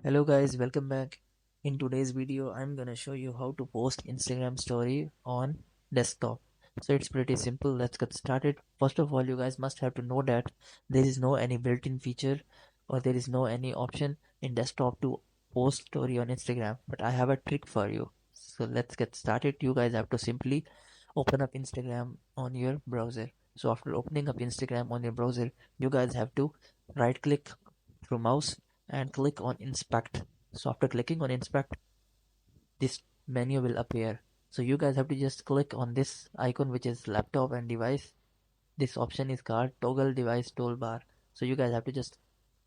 Hello guys, welcome back. In today's video, I'm gonna show you how to post Instagram story on desktop. So it's pretty simple. Let's get started. First of all, you guys must have to know that there is no any built-in feature or there is no any option in desktop to post story on Instagram. But I have a trick for you. So let's get started. You guys have to simply open up Instagram on your browser. So after opening up Instagram on your browser, you guys have to right click through mouse and click on inspect. So after clicking on inspect, this menu will appear. So you guys have to just click on this icon, which is laptop and device. This option is called toggle device toolbar. So you guys have to just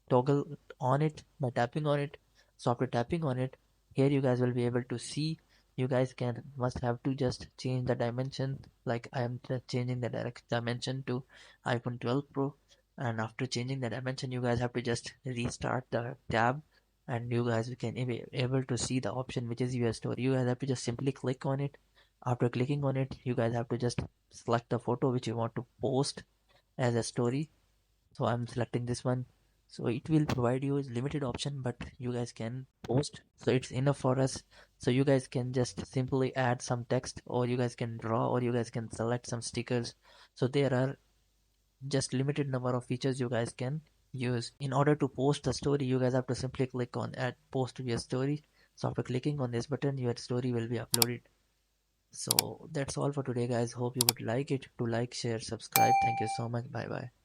toggle on it by tapping on it. So after tapping on it, here you guys will be able to see. You guys can must have to just change the dimension, like I am changing the direct dimension to iPhone 12 Pro. And after changing the dimension, you guys have to just restart the tab, and you guys can be able to see the option which is your story. You guys have to just simply click on it. After clicking on it, you guys have to just select the photo which you want to post as a story. So I'm selecting this one. So it will provide you limited option, but you guys can post, so it's enough for us. So you guys can just simply add some text, or you guys can draw, or you guys can select some stickers. So there are just limited number of features you guys can use. In order to post a story, you guys have to simply click on add post to your story. So after clicking on this button, your story will be uploaded. So that's all for today guys. Hope you would like it. To like, share, subscribe. Thank you so much. Bye bye.